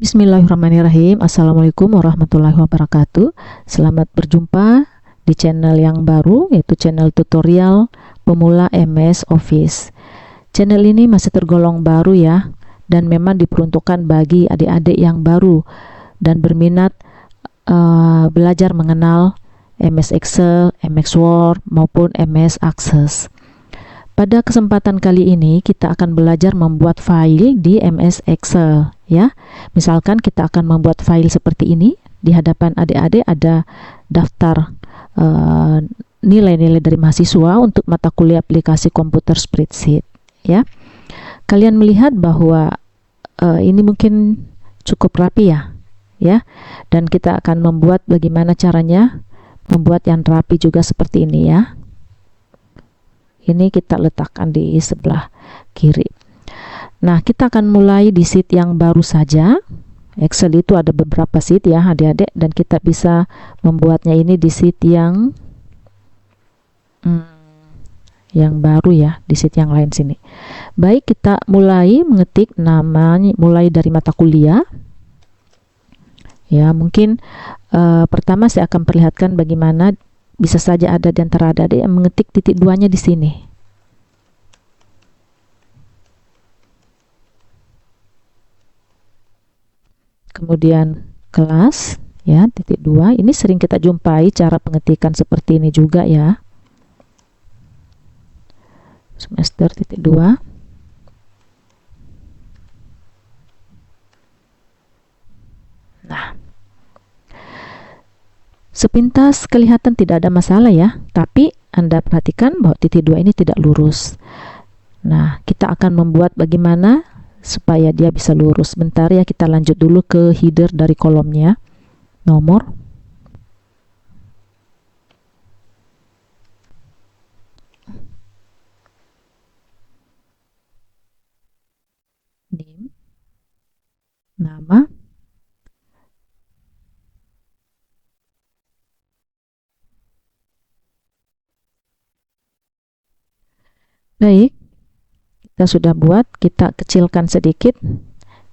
Bismillahirrahmanirrahim. Assalamualaikum warahmatullahi wabarakatuh. Selamat berjumpa di channel yang baru, yaitu channel tutorial pemula MS Office. Channel ini masih tergolong baru ya, dan memang diperuntukkan bagi adik-adik yang baru dan berminat belajar mengenal MS Excel, MS Word maupun MS Access. Pada kesempatan kali ini kita akan belajar membuat file di MS Excel ya. Misalkan kita akan membuat file seperti ini. Di hadapan adik-adik ada daftar nilai-nilai dari mahasiswa untuk mata kuliah aplikasi komputer spreadsheet ya. Kalian melihat bahwa ini mungkin cukup rapi ya. Dan kita akan membuat bagaimana caranya membuat yang rapi juga seperti ini ya. Ini kita letakkan di sebelah kiri. Nah, kita akan mulai di sheet yang baru saja. Excel itu ada beberapa sheet ya adik-adik, dan kita bisa membuatnya ini di sheet yang baru ya, di sheet yang lain sini. Baik, kita mulai mengetik namanya, mulai dari mata kuliah. Ya, mungkin pertama saya akan perlihatkan bagaimana bisa saja ada di antara adik-adik yang mengetik titik duanya di sini. Kemudian kelas ya, titik 2. Ini sering kita jumpai cara pengetikan seperti ini juga ya. Semester titik 2. Nah, sepintas kelihatan tidak ada masalah ya, tapi Anda perhatikan bahwa titik 2 ini tidak lurus. Nah, kita akan membuat bagaimana supaya dia bisa lurus. Bentar ya, kita lanjut dulu ke header dari kolomnya. Nomor. Name. Nama. Baik, kita sudah buat, kita kecilkan sedikit,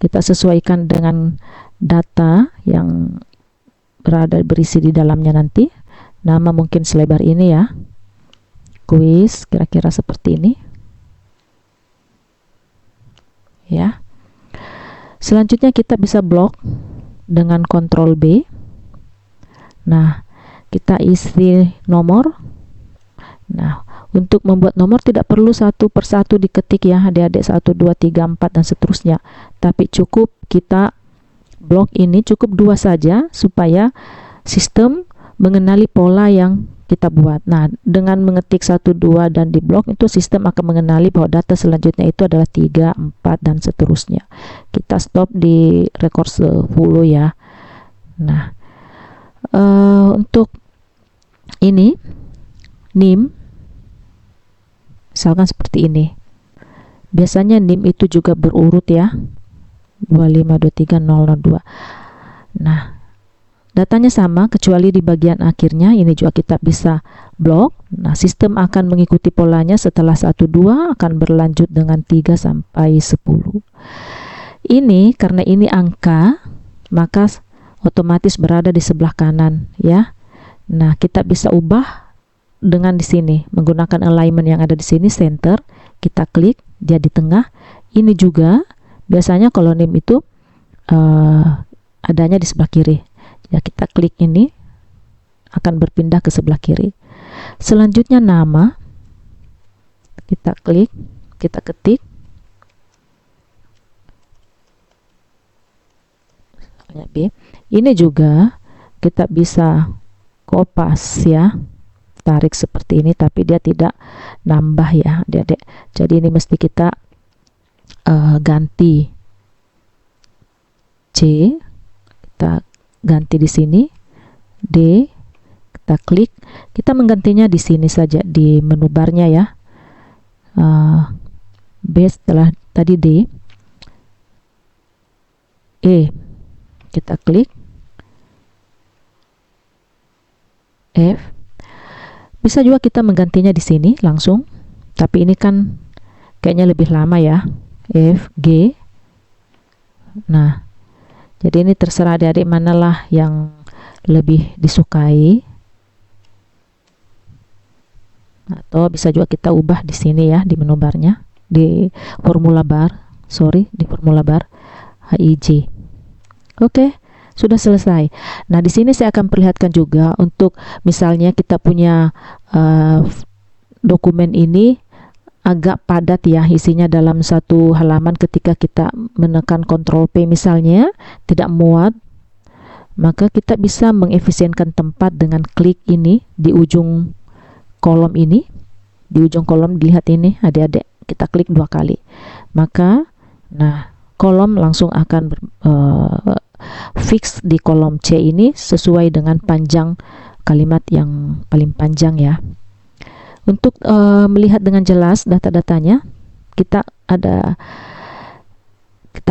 kita sesuaikan dengan data yang berisi di dalamnya nanti. Nama mungkin selebar ini ya, kuis kira-kira seperti ini ya. Selanjutnya kita bisa blok dengan Ctrl B. Nah, kita isi nomor. Nah, untuk membuat nomor tidak perlu satu persatu diketik ya adik-adik, 1, 2, 3, 4 dan seterusnya, tapi cukup kita blok ini, cukup 2 saja supaya sistem mengenali pola yang kita buat. Nah, dengan mengetik 1, 2 dan di blok itu sistem akan mengenali bahwa data selanjutnya itu adalah 3, 4 dan seterusnya. Kita stop di rekursi 10 ya. Nah, untuk ini NIM misalkan seperti ini. Biasanya NIM itu juga berurut ya. 2523002. Nah, datanya sama kecuali di bagian akhirnya. Ini juga kita bisa blok. Nah, sistem akan mengikuti polanya. Setelah 1, 2 akan berlanjut dengan 3 sampai 10. Ini karena ini angka, maka otomatis berada di sebelah kanan ya. Nah, kita bisa ubah dengan di sini menggunakan alignment yang ada di sini, center, kita klik dia di tengah. Ini juga biasanya kalau NIM itu adanya di sebelah kiri ya, kita klik ini akan berpindah ke sebelah kiri. Selanjutnya nama, kita klik, kita ketik B. Ini juga kita bisa kopas ya, tarik seperti ini, tapi dia tidak nambah ya adik-adik. Jadi ini mesti kita ganti C, kita ganti di sini, D, kita klik, kita menggantinya di sini saja di menu barnya ya. B setelah tadi D, E, kita klik, F. Bisa juga kita menggantinya di sini langsung, tapi ini kan kayaknya lebih lama ya. F, G. Nah, Jadi ini terserah adik-adik manalah yang lebih disukai, atau bisa juga kita ubah di sini ya, di menu barnya, di formula bar, di formula bar HIJ. Oke, sudah selesai. Nah, di sini saya akan perlihatkan juga untuk misalnya kita punya dokumen ini agak padat ya isinya dalam satu halaman, ketika kita menekan Ctrl P misalnya tidak muat, maka kita bisa mengefisienkan tempat dengan klik ini di ujung kolom ini. Di ujung kolom dilihat ini adik-adik, kita klik 2 kali, maka nah kolom langsung akan fix di kolom C ini sesuai dengan panjang kalimat yang paling panjang ya. Untuk melihat dengan jelas data-datanya, kita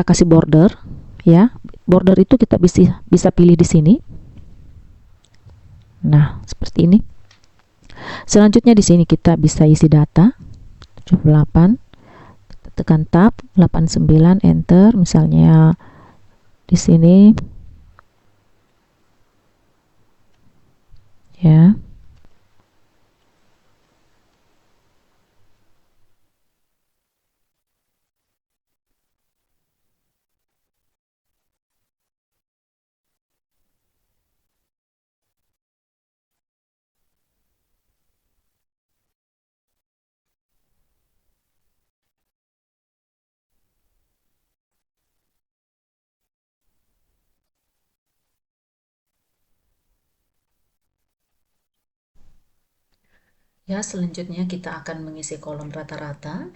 kasih border ya. Border itu kita bisa pilih di sini. Nah, seperti ini. Selanjutnya di sini kita bisa isi data 78. Kita tekan tab 89 enter, misalnya di sini ya. Ya, selanjutnya kita akan mengisi kolom rata-rata.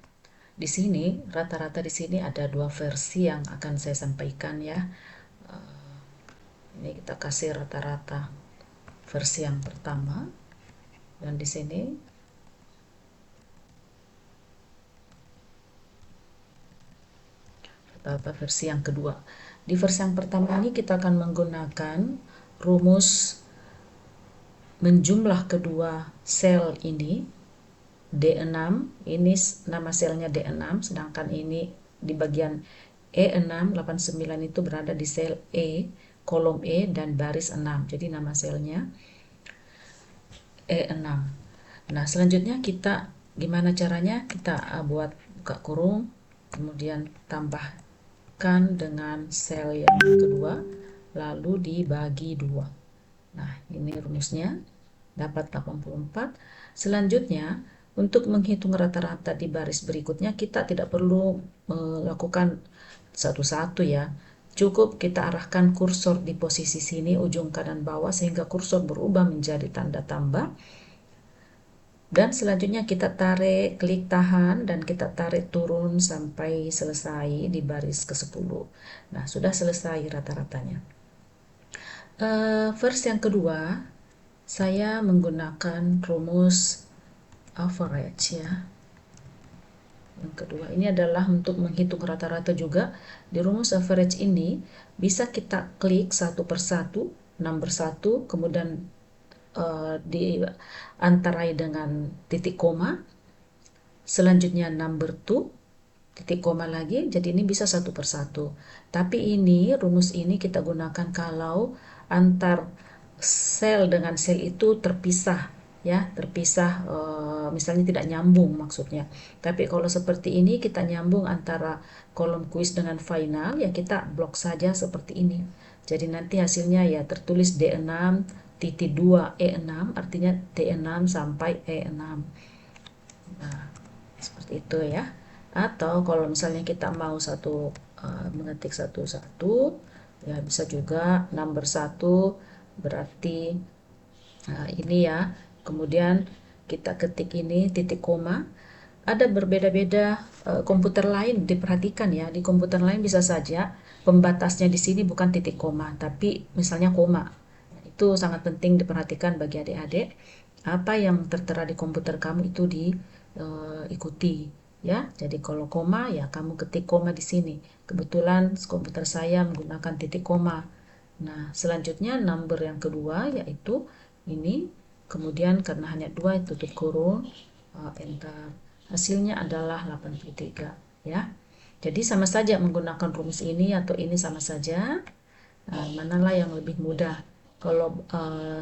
Di sini, rata-rata di sini ada 2 versi yang akan saya sampaikan ya. Ini kita kasih rata-rata versi yang pertama, dan di sini rata-rata versi yang kedua. Di versi yang pertama ini kita akan menggunakan rumus menjumlah kedua sel ini. D6 ini nama selnya D6, sedangkan ini di bagian E6 89 itu berada di sel E, kolom E dan baris 6. Jadi nama selnya E6. Nah, selanjutnya kita gimana caranya? Kita buat buka kurung, kemudian tambahkan dengan sel yang kedua, lalu dibagi 2. Nah, ini rumusnya, dapat 84. Selanjutnya, untuk menghitung rata-rata di baris berikutnya, kita tidak perlu melakukan satu-satu ya. Cukup kita arahkan kursor di posisi sini, ujung kanan bawah, sehingga kursor berubah menjadi tanda tambah. Dan selanjutnya kita tarik, klik tahan, dan kita tarik turun sampai selesai di baris ke-10. Nah, sudah selesai rata-ratanya. Versi yang kedua, saya menggunakan rumus average ya. Yang kedua ini adalah untuk menghitung rata-rata juga. Di rumus average ini bisa kita klik satu persatu, number 1, kemudian diantarai dengan titik koma, selanjutnya number 2, titik koma lagi, jadi ini bisa satu persatu. Tapi ini rumus ini kita gunakan kalau antar sel dengan sel itu terpisah ya, terpisah misalnya tidak nyambung maksudnya. Tapi kalau seperti ini kita nyambung antara kolom kuis dengan final, ya kita blok saja seperti ini. Jadi nanti hasilnya ya tertulis D6 titik 2 E6, artinya D6 sampai E6. Nah, seperti itu ya. Atau kalau misalnya kita mau mengetik satu-satu, ya bisa juga number 1 berarti ini ya. Kemudian kita ketik ini titik koma. Ada berbeda-beda komputer lain, diperhatikan ya. Di komputer lain bisa saja pembatasnya di sini bukan titik koma, tapi misalnya koma. Itu sangat penting diperhatikan bagi adik-adik. Apa yang tertera di komputer kamu itu diikuti ya. Jadi kalau koma ya kamu ketik koma di sini. Kebetulan komputer saya menggunakan titik koma. Nah, selanjutnya number yang kedua yaitu ini. Kemudian karena hanya 2 tutup kurung, enter. Hasilnya adalah 83 ya. Jadi sama saja menggunakan rumus ini atau ini sama saja. Manalah yang lebih mudah. Kalau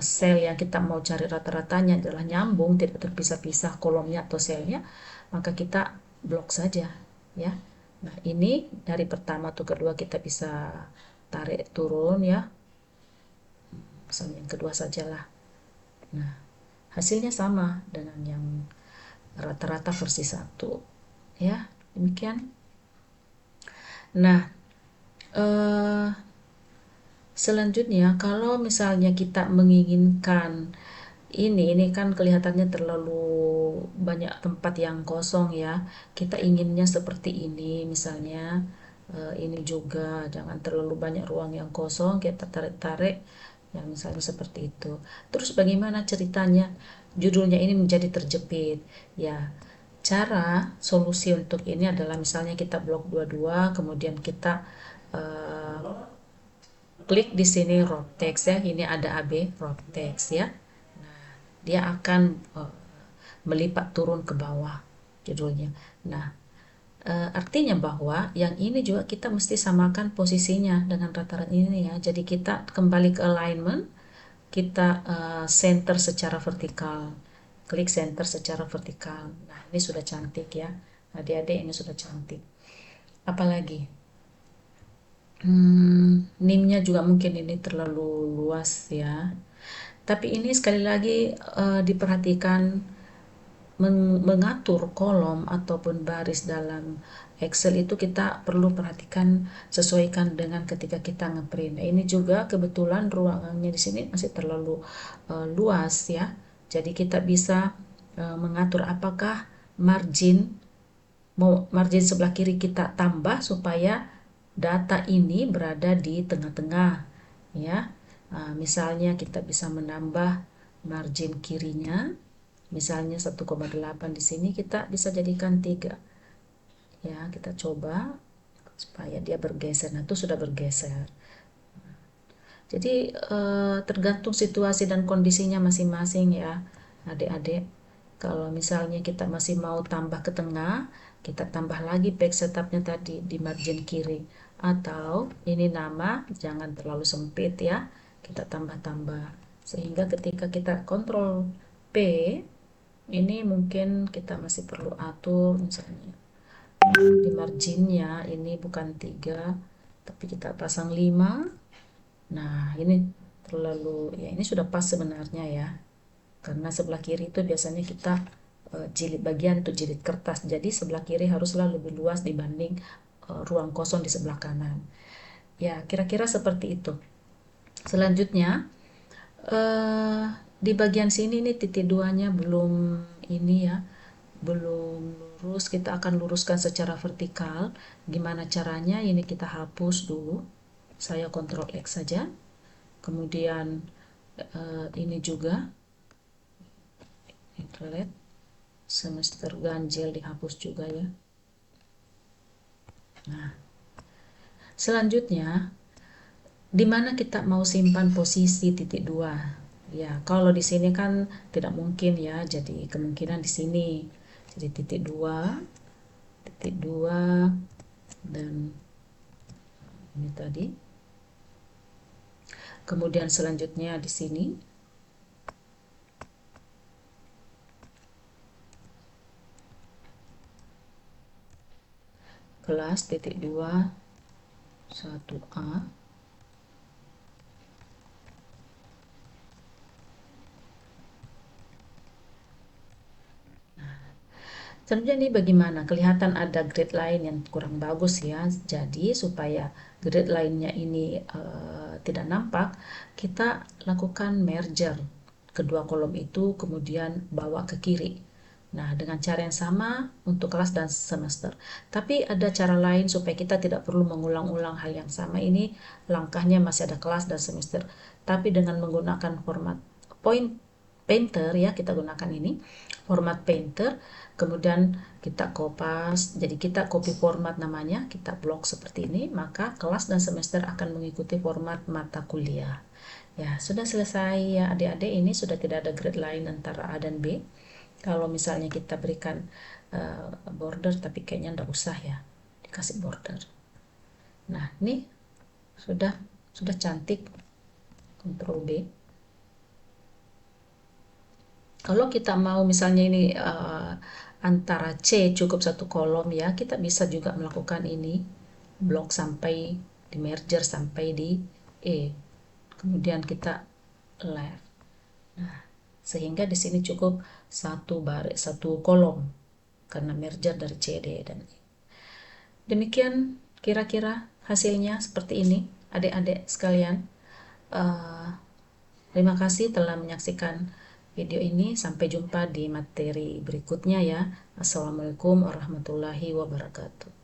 sel yang kita mau cari rata-ratanya adalah nyambung, tidak terpisah-pisah kolomnya atau selnya, maka kita blok saja ya. Nah, ini dari pertama tuh kedua kita bisa tarik turun ya. Misalnya yang kedua sajalah. Nah, hasilnya sama dengan yang rata-rata versi 1 ya. Demikian. Nah, eh, selanjutnya kalau misalnya kita menginginkan ini kan kelihatannya terlalu banyak tempat yang kosong ya. Kita inginnya seperti ini misalnya, ini juga jangan terlalu banyak ruang yang kosong, kita tarik-tarik yang misalnya seperti itu. Terus bagaimana ceritanya judulnya ini menjadi terjepit? Ya, cara solusi untuk ini adalah misalnya kita blok dua-dua, kemudian kita uh, klik di sini wrap text ya. Ini ada AB wrap text ya. Dia akan melipat turun ke bawah judulnya. Nah, artinya bahwa yang ini juga kita mesti samakan posisinya dengan rata-rata ini ya. Jadi kita kembali ke alignment, kita center secara vertikal, klik center secara vertikal. Nah, ini sudah cantik ya, adik-adik, ini sudah cantik. Apalagi nimnya juga mungkin ini terlalu luas ya, tapi ini sekali lagi diperhatikan, mengatur kolom ataupun baris dalam Excel itu kita perlu perhatikan, sesuaikan dengan ketika kita ngeprint. Nah, ini juga kebetulan ruangannya di sini masih terlalu luas ya. Jadi kita bisa mengatur apakah margin margin sebelah kiri kita tambah supaya data ini berada di tengah-tengah ya. Misalnya kita bisa menambah margin kirinya, misalnya 1,8, di sini kita bisa jadikan 3 ya. Kita coba supaya dia bergeser. Nah, itu sudah bergeser. Jadi tergantung situasi dan kondisinya masing-masing ya adik-adik. Kalau misalnya kita masih mau tambah ke tengah, kita tambah lagi back setupnya tadi di margin kiri. Atau ini nama jangan terlalu sempit ya, kita tambah-tambah. Sehingga ketika kita kontrol P, ini mungkin kita masih perlu atur misalnya di marginnya ini bukan 3 tapi kita pasang 5. Nah, ini terlalu ya, ini sudah pas sebenarnya ya, karena sebelah kiri itu biasanya kita jilid bagian itu jilid kertas, jadi sebelah kiri haruslah lebih luas dibanding ruang kosong di sebelah kanan ya, kira-kira seperti itu. Selanjutnya eh, di bagian sini nih titik duanya belum ini ya, belum lurus. Kita akan luruskan secara vertikal. Gimana caranya? Ini kita hapus dulu, saya Ctrl X saja. Kemudian ini juga interlet semester ganjil dihapus juga ya. Nah, selanjutnya di mana kita mau simpan posisi titik 2 ya. Kalau di sini kan tidak mungkin ya, jadi kemungkinan di sini. Jadi titik 2 dan ini tadi. Kemudian selanjutnya di sini kelas titik 2 1A. Selanjutnya ini bagaimana? Kelihatan ada grid line yang kurang bagus ya. Jadi supaya grid line-nya ini tidak nampak, kita lakukan merger kedua kolom itu, kemudian bawa ke kiri. Nah, dengan cara yang sama untuk kelas dan semester. Tapi ada cara lain supaya kita tidak perlu mengulang-ulang hal yang sama. Ini langkahnya masih ada kelas dan semester. Tapi dengan menggunakan format point painter ya, kita gunakan ini format painter, kemudian kita kopas, jadi kita copy format namanya, kita blok seperti ini, maka kelas dan semester akan mengikuti format mata kuliah ya. Sudah selesai ya adik-adik, ini sudah tidak ada grid lain antara A dan B. Kalau misalnya kita berikan border, tapi kayaknya enggak usah ya dikasih border. Nah, ini sudah Sudah cantik. Ctrl B. Kalau kita mau misalnya ini antara C cukup satu kolom ya, kita bisa juga melakukan ini blok sampai di merger sampai di E, kemudian kita left. Nah, sehingga di sini cukup satu kolom karena merger dari C, D, dan E. Demikian kira-kira hasilnya seperti ini, adik-adik sekalian. Terima kasih telah menyaksikan video ini. Sampai jumpa di materi berikutnya ya. Assalamualaikum warahmatullahi wabarakatuh.